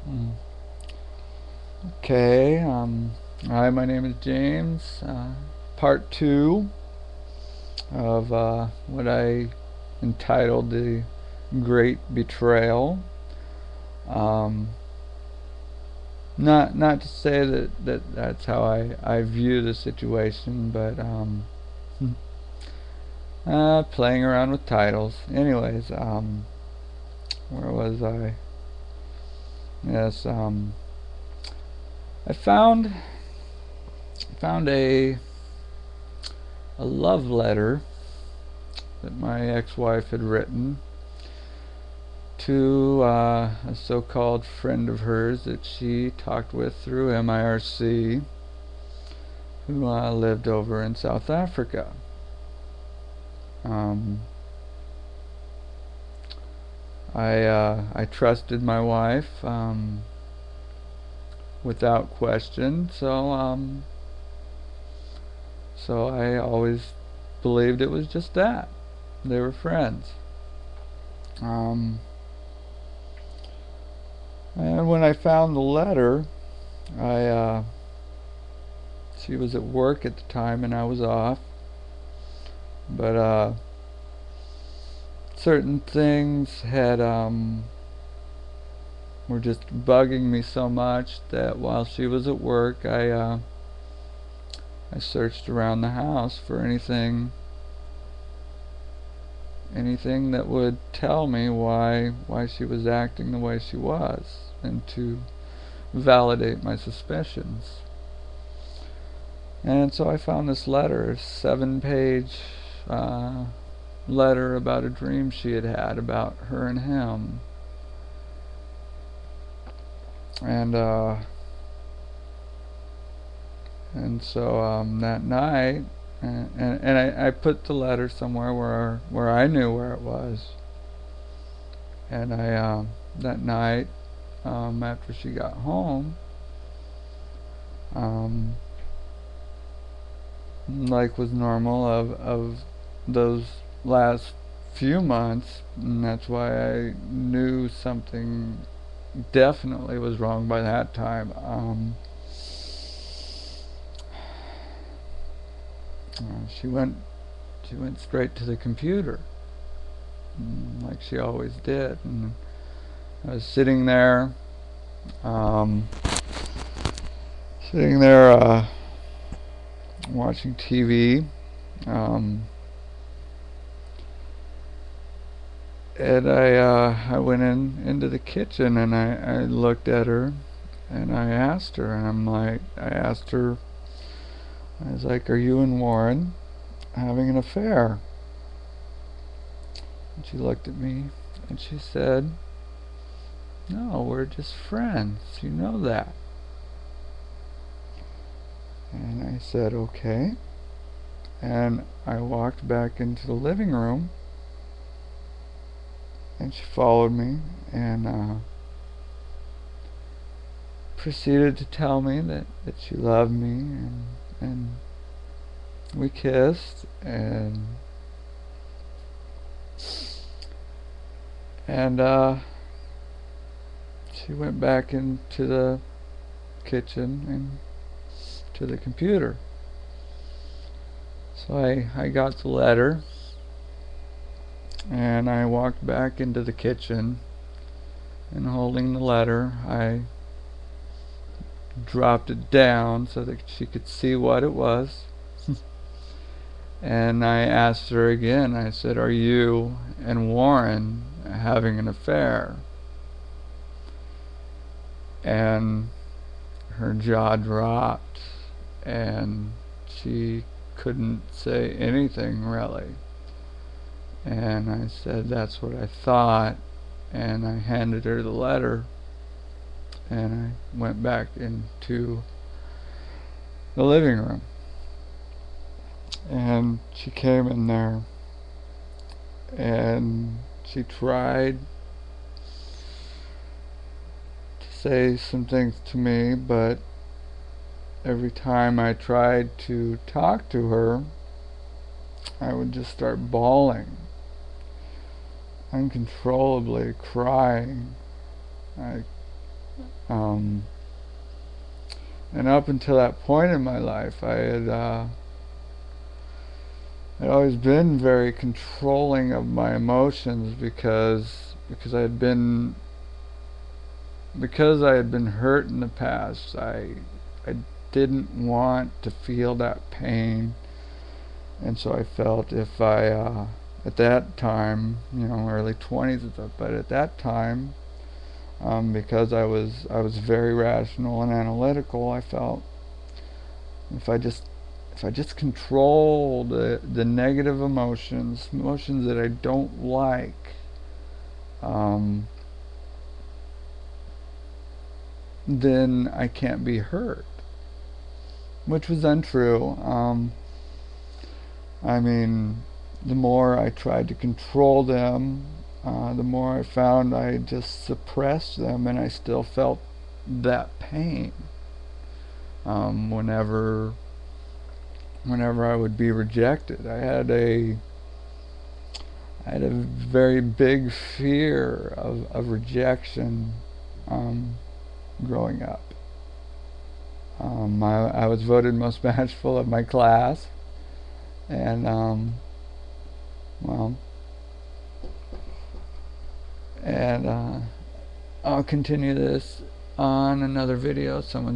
Mm. Okay. Hi, my name is James. Part two of what I entitled The Great Betrayal. Um, not to say that's how I view the situation, but playing around with titles. Anyways, where was I? Yes, I found a love letter that my ex-wife had written to a so-called friend of hers that she talked with through MIRC, who lived over in South Africa. Um, I trusted my wife without question, so I always believed it was just that they were friends. Um, and when I found the letter, I she was at work at the time and I was off, but certain things had were just bugging me so much that while she was at work, I searched around the house for anything that would tell me why she was acting the way she was, and to validate my suspicions. And so I found this letter, a 7-page letter about a dream she had had about her and him. And so that night, and I put the letter somewhere where I knew where it was. And I that night, after she got home, um, like was normal of those last few months, and that's why I knew something definitely was wrong by that time. She went straight to the computer, like she always did, and I was um, sitting there watching TV, um, and I went into the kitchen and I looked at her and I asked her, and I asked her, I was like, "Are you and Warren having an affair?" And she looked at me and she said, "No, we're just friends. You know that." And I said, "Okay." And I walked back into the living room and she followed me and proceeded to tell me that she loved me, and we kissed, and she went back into the kitchen and to the computer. So I got the letter and I walked back into the kitchen, and holding the letter I dropped it down so that she could see what it was. And I asked her again, I said, "Are you and Warren having an affair?" And her jaw dropped and she couldn't say anything really. And I said, "That's what I thought." And I handed her the letter and I went back into the living room. And she came in there and she tried to say some things to me, but every time I tried to talk to her, I would just start bawling, uncontrollably crying. I Um, and up until that point in my life, I'd always been very controlling of my emotions because I had been hurt in the past. I didn't want to feel that pain, and so I felt if I at that time, early 20s and stuff, but at that time, because I was very rational and analytical, I felt if I just control the negative emotions that I don't like, um, then I can't be hurt, which was untrue. I mean, the more I tried to control them, the more I found I just suppressed them, and I still felt that pain whenever I would be rejected. I had a very big fear of rejection growing up. I was voted most bashful of my class, and well, and I'll continue this on another video. Someone's